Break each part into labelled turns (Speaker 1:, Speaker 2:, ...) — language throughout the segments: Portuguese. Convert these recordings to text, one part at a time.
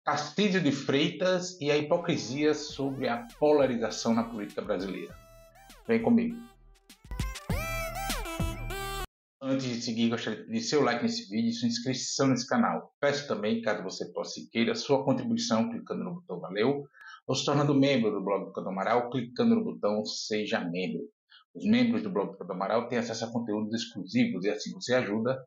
Speaker 1: Tarcísio de Freitas e a hipocrisia sobre a polarização na política brasileira. Vem comigo. Antes de seguir, gostaria de pedir seu like nesse vídeo e sua inscrição nesse canal. Peço também, caso você possa e queira, sua contribuição clicando no botão Valeu ou se tornando membro do blog do Cadu Amaral clicando no botão Seja Membro. Os membros do blog do Cadu Amaral têm acesso a conteúdos exclusivos e assim você ajuda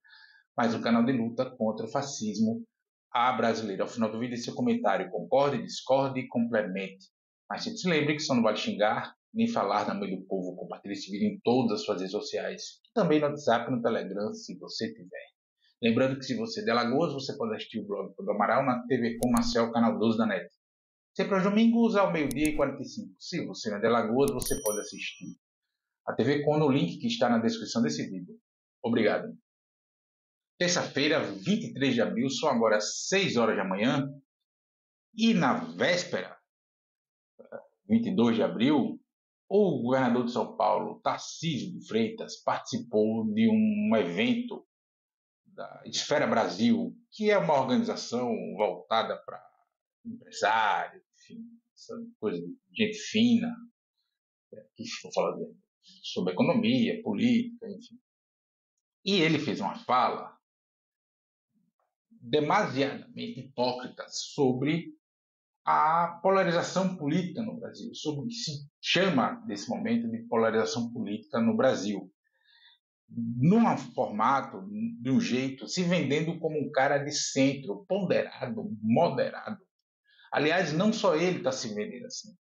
Speaker 1: mais um canal de luta contra o fascismo à brasileira. Ao final do vídeo, seu comentário concorde, discorde e complemente. Mas se lembre que só não vale xingar, nem falar na meio do povo. Compartilhe esse vídeo em todas as suas redes sociais. E também no WhatsApp e no Telegram, se você tiver. Lembrando que se você é de Alagoas, você pode assistir o blog do Amaral na TV Com Marcel, canal 12 da NET. Sempre aos domingos, ao 12h45. Se você não é de Alagoas, você pode assistir a TV Com no link que está na descrição desse vídeo. Obrigado. Terça-feira, 23 de abril, são agora 6 horas da manhã. E na véspera, 22 de abril, o governador de São Paulo, Tarcísio de Freitas, participou de um evento da Esfera Brasil, que é uma organização voltada para empresários, enfim, essa coisa de gente fina, que estou falando sobre economia, política, enfim. E ele fez uma fala demasiadamente hipócrita sobre a polarização política no Brasil, sobre o que se chama nesse momento de polarização política no Brasil, num formato, de um jeito, se vendendo como um cara de centro, ponderado, moderado. Aliás, não só ele está se vendendo assim.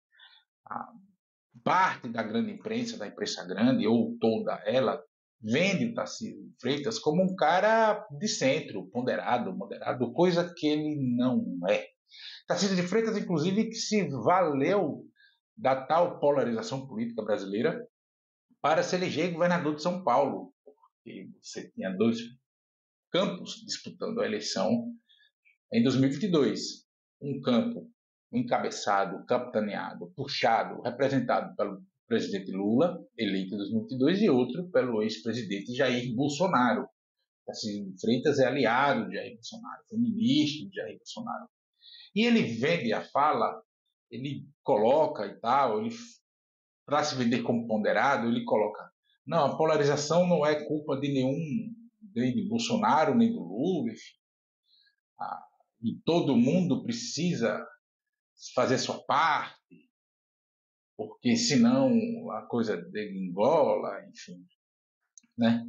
Speaker 1: A parte da grande imprensa, da imprensa grande, ou toda ela, vende o Tarcísio de Freitas como um cara de centro, ponderado, moderado, coisa que ele não é. Tarcísio de Freitas, inclusive, que se valeu da tal polarização política brasileira para se eleger governador de São Paulo, porque você tinha dois campos disputando a eleição em 2022. Um campo encabeçado, capitaneado, puxado, representado pelo presidente Lula, eleito em 2022, e outro pelo ex-presidente Jair Bolsonaro. Tarcísio de Freitas é aliado de Jair Bolsonaro, foi ministro de Jair Bolsonaro. E ele vende a fala, ele coloca e tal, para se vender como ponderado, ele coloca, não, a polarização não é culpa de nenhum, nem de Bolsonaro, nem do Lula, enfim. E todo mundo precisa fazer sua parte, porque senão a coisa degringola, enfim, né?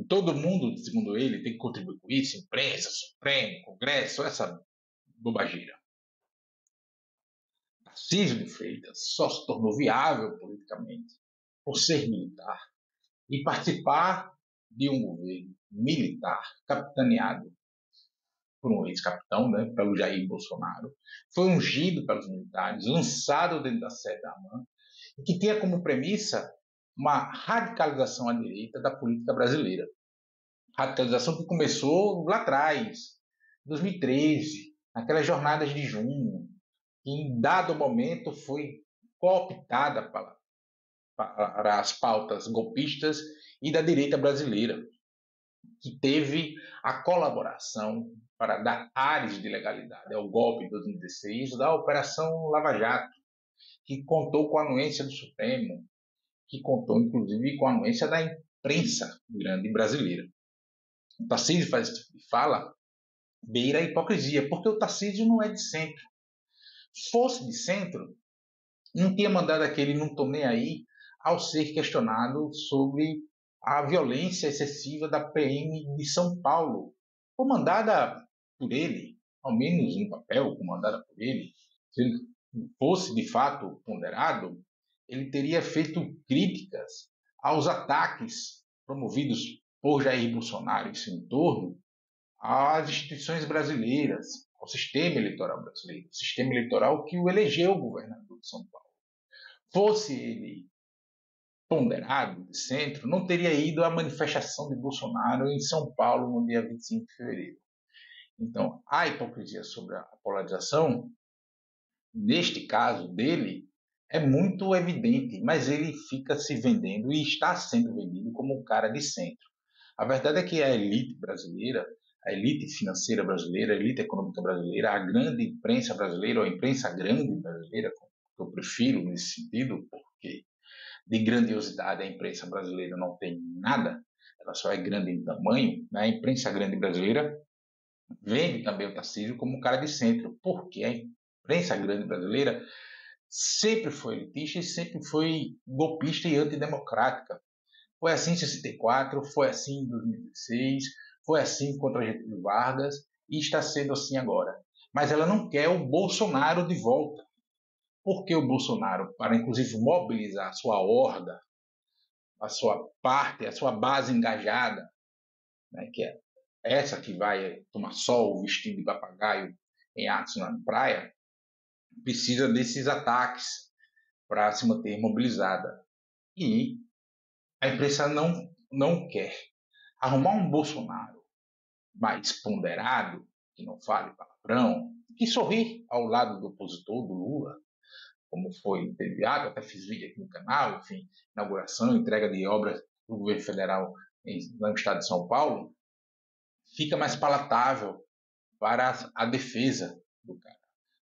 Speaker 1: Todo mundo, segundo ele, tem que contribuir com isso, imprensa, Supremo, Congresso, essa bobageira. Tarcísio de Freitas só se tornou viável politicamente por ser militar e participar de um governo militar capitaneado por um ex-capitão, né, pelo Jair Bolsonaro, foi ungido pelos militares, lançado dentro da sede da AMAN, e que tinha como premissa uma radicalização à direita da política brasileira. Radicalização que começou lá atrás, em 2013, naquelas jornadas de junho, que em dado momento foi cooptada para as pautas golpistas e da direita brasileira, que teve a colaboração para dar ares de legalidade ao golpe de 2016 da Operação Lava Jato, que contou com a anuência do Supremo, que contou inclusive com a anuência da imprensa grande brasileira. O Tarcísio fala beira a hipocrisia, porque o Tarcísio não é de centro. Fosse de centro, não tinha mandado aquele não tô nem aí ao ser questionado sobre a violência excessiva da PM de São Paulo, comandada por ele, ao menos no papel, comandada por ele. Se ele fosse de fato ponderado, ele teria feito críticas aos ataques promovidos por Jair Bolsonaro e seu entorno às instituições brasileiras, ao sistema eleitoral brasileiro, o sistema eleitoral que o elegeu governador de São Paulo. Fosse ele ponderado de centro, não teria ido à manifestação de Bolsonaro em São Paulo no dia 25 de fevereiro. Então, a hipocrisia sobre a polarização, neste caso dele, é muito evidente, mas ele fica se vendendo e está sendo vendido como um cara de centro. A verdade é que a elite brasileira, a elite financeira brasileira, a elite econômica brasileira, a grande imprensa brasileira, ou a imprensa grande brasileira, que eu prefiro nesse sentido, porque de grandiosidade a imprensa brasileira não tem nada, ela só é grande em tamanho, né? A imprensa grande brasileira vende também o Tarcísio como um cara de centro, porque a imprensa grande brasileira sempre foi elitista e sempre foi golpista e antidemocrática. Foi assim em 64, foi assim em 2016, foi assim contra Getúlio Vargas e está sendo assim agora. Mas ela não quer o Bolsonaro de volta. Por que o Bolsonaro? Para, inclusive, mobilizar a sua horda, a sua parte, a sua base engajada, né, que é essa que vai tomar sol vestido de papagaio em atos na praia, precisa desses ataques para se manter mobilizada. E a imprensa não quer arrumar um Bolsonaro mais ponderado, que não fale palavrão, que sorri ao lado do opositor, do Lula, como foi enviado, até fiz vídeo aqui no canal, enfim, inauguração, entrega de obras do governo federal no estado de São Paulo, fica mais palatável para a defesa do cara.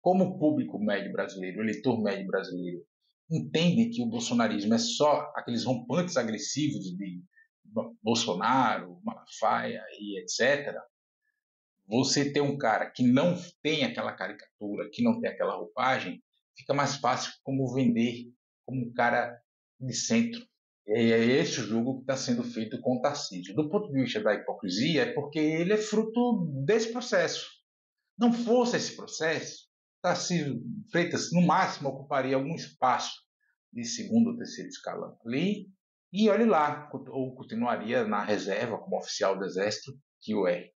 Speaker 1: Como o público médio brasileiro, o eleitor médio brasileiro, entende que o bolsonarismo é só aqueles rompantes agressivos de Bolsonaro, Malafaia e etc., você ter um cara que não tem aquela caricatura, que não tem aquela roupagem, fica mais fácil como vender como um cara de centro. E é esse o jogo que está sendo feito com o Tarcísio. Do ponto de vista da hipocrisia, é porque ele é fruto desse processo. Não fosse esse processo, Tarcísio Freitas, no máximo, ocuparia algum espaço de segundo ou terceiro escalão ali, e olhe lá, ou continuaria na reserva como oficial do Exército, que o é.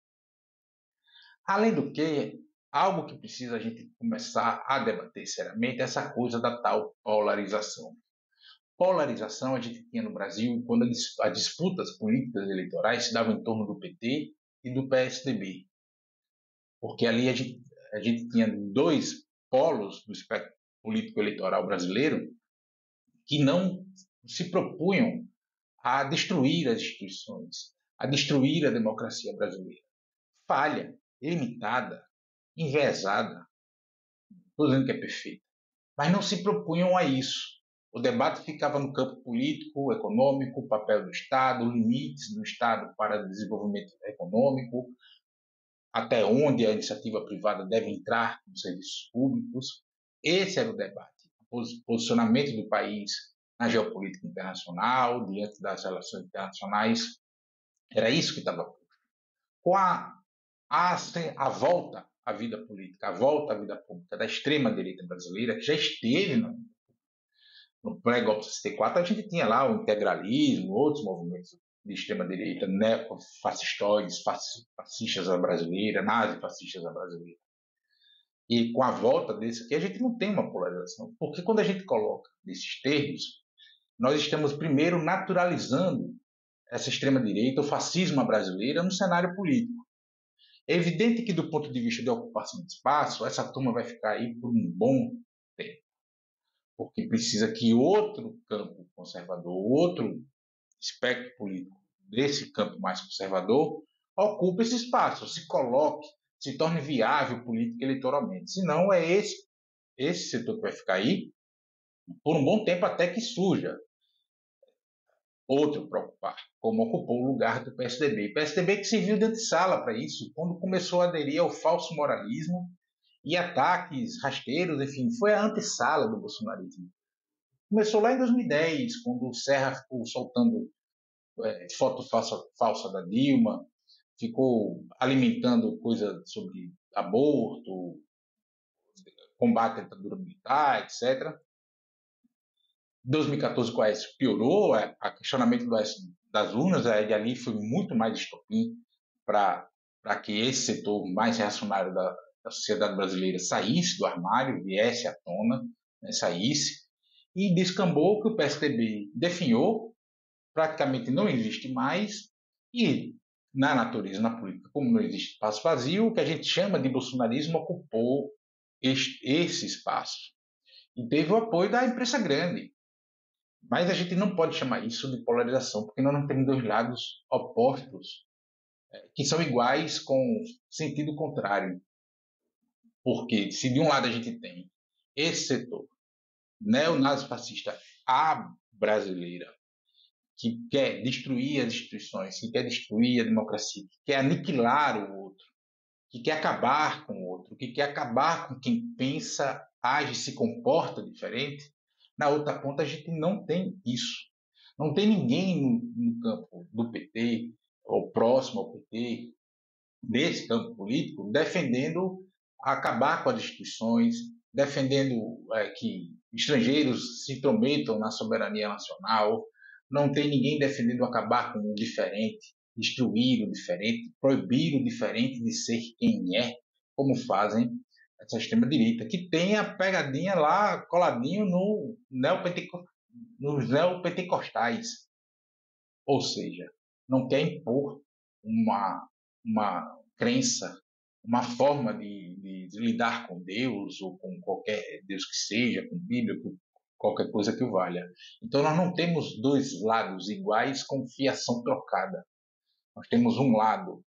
Speaker 1: Além do que, algo que precisa a gente começar a debater seriamente é essa coisa da tal polarização. Polarização a gente tinha no Brasil quando as disputas políticas eleitorais se davam em torno do PT e do PSDB, porque ali a gente tinha dois polos do espectro político eleitoral brasileiro que não se propunham a destruir as instituições, a destruir a democracia brasileira. Falha, limitada, enviesada, estou dizendo que é perfeita, mas não se propunham a isso. O debate ficava no campo político, econômico, o papel do Estado, limites do Estado para o desenvolvimento econômico, até onde a iniciativa privada deve entrar nos serviços públicos. Esse era o debate. O posicionamento do país na geopolítica internacional, diante das relações internacionais, era isso que estava posto. Com a volta à vida política, a volta à vida pública da extrema-direita brasileira, que já esteve no pré-golpe de 64, a gente tinha lá o integralismo, outros movimentos de extrema-direita, neofascistoides, fascistas à brasileira, nazifascistas à brasileira. E com a volta desse aqui, a gente não tem uma polarização, porque quando a gente coloca nesses termos, nós estamos primeiro naturalizando essa extrema-direita, o fascismo à brasileira, no cenário político. É evidente que, do ponto de vista de ocupação de espaço, essa turma vai ficar aí por um bom tempo, porque precisa que outro campo conservador, outro espectro político desse campo mais conservador, ocupe esse espaço, se coloque, se torne viável política eleitoralmente. Senão é esse setor que vai ficar aí por um bom tempo até que surja outro para ocupar, como ocupou o lugar do PSDB. O PSDB que serviu de antessala para isso, quando começou a aderir ao falso moralismo e ataques rasteiros, enfim, foi a antessala do bolsonarismo. Começou lá em 2010, quando o Serra ficou soltando foto falsa da Dilma, ficou alimentando coisa sobre aborto, combate à ditadura militar, etc. 2014 com a Aécio piorou, a questionamento das urnas, e ali foi muito mais estopim para que esse setor mais reacionário da sociedade brasileira saísse do armário, viesse à tona, né, saísse, e descambou que o PSDB definhou, praticamente não existe mais, e na natureza, na política, como não existe espaço vazio, o que a gente chama de bolsonarismo ocupou esse espaço. E teve o apoio da imprensa grande. Mas a gente não pode chamar isso de polarização, porque nós não temos dois lados opostos que são iguais com sentido contrário. Porque se de um lado a gente tem esse setor neonazifascista à brasileira, que quer destruir as instituições, que quer destruir a democracia, que quer aniquilar o outro, que quer acabar com o outro, que quer acabar com quem pensa, age, se comporta diferente, na outra ponta a gente não tem isso. Não tem ninguém no campo do PT, ou próximo ao PT, desse campo político, defendendo acabar com as instituições, defendendo que estrangeiros se intrometam na soberania nacional. Não tem ninguém defendendo acabar com o diferente, destruir o diferente, proibir o diferente de ser quem é, como fazem essa extrema-direita, que tem a pegadinha lá coladinho nos neopentecostais. Ou seja, não quer impor uma crença, uma forma de lidar com Deus, ou com qualquer Deus que seja, com Bíblia, com qualquer coisa que o valha. Então nós não temos dois lados iguais com fiação trocada. Nós temos um lado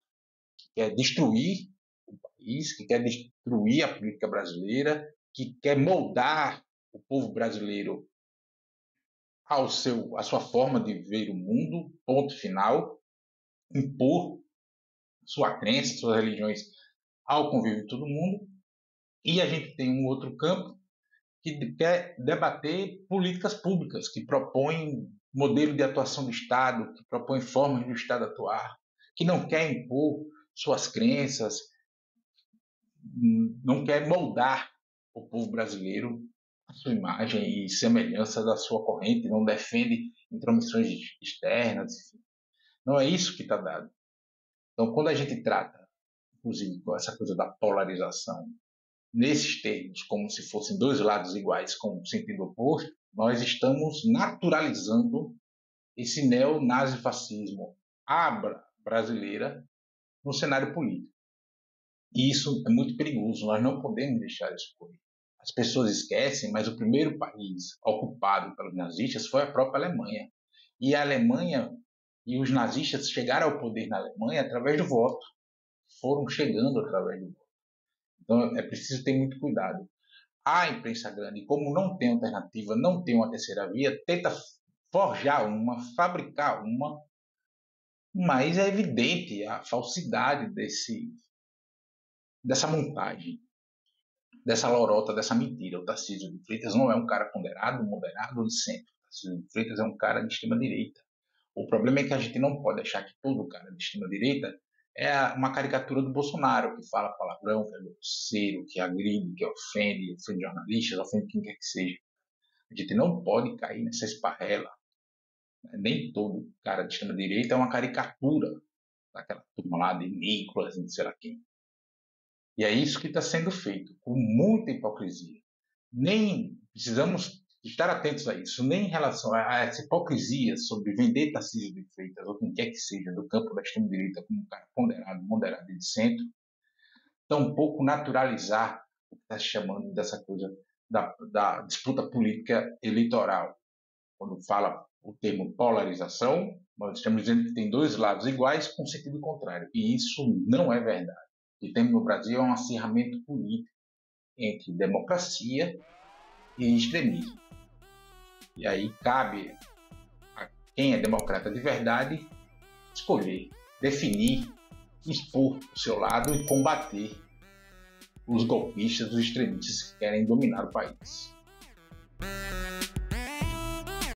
Speaker 1: que quer destruir o país, que quer destruir a política brasileira, que quer moldar o povo brasileiro à sua forma de ver o mundo, ponto final, impor sua crença, suas religiões ao convívio de todo mundo. E a gente tem um outro campo que quer debater políticas públicas, que propõem modelo de atuação do Estado, que propõem formas do Estado atuar, que não quer impor suas crenças, não quer moldar o povo brasileiro a sua imagem e semelhança da sua corrente, não defende intromissões externas, enfim. Não é isso que está dado. Então, quando a gente trata, inclusive, com essa coisa da polarização, nesses termos, como se fossem dois lados iguais com sentido oposto, nós estamos naturalizando esse neonazifascismo brasileira no cenário político. E isso é muito perigoso, nós não podemos deixar isso ocorrer. As pessoas esquecem, mas o primeiro país ocupado pelos nazistas foi a própria Alemanha. E a Alemanha e os nazistas chegaram ao poder na Alemanha através do voto. Foram chegando através do voto. Então é preciso ter muito cuidado. A imprensa grande, como não tem alternativa, não tem uma terceira via, tenta forjar uma, fabricar uma, mas é evidente a falsidade dessa montagem, dessa lorota, dessa mentira. O Tarcísio de Freitas não é um cara ponderado, moderado de centro. O Tarcísio de Freitas é um cara de extrema-direita. O problema é que a gente não pode achar que todo cara de extrema-direita é uma caricatura do Bolsonaro, que fala palavrão, que é grosseiro, que agride, que ofende jornalistas, ofende quem quer que seja. A gente não pode cair nessa esparrela. Nem todo cara de extrema-direita é uma caricatura daquela turma lá de Nicolas, não sei lá quem. E é isso que está sendo feito, com muita hipocrisia. Nem precisamos estar atentos a isso, nem em relação a essa hipocrisia sobre vender Tarcísio de Freitas, ou quem quer que seja, do campo da extrema-direita como um cara ponderado, moderado e de centro, tampouco naturalizar o que está se chamando dessa coisa da disputa política eleitoral. Quando fala o termo polarização, nós estamos dizendo que tem dois lados iguais com sentido contrário. E isso não é verdade. O que temos no Brasil é um acirramento político entre democracia e extremismo. E aí cabe a quem é democrata de verdade escolher, definir, expor o seu lado e combater os golpistas, os extremistas que querem dominar o país.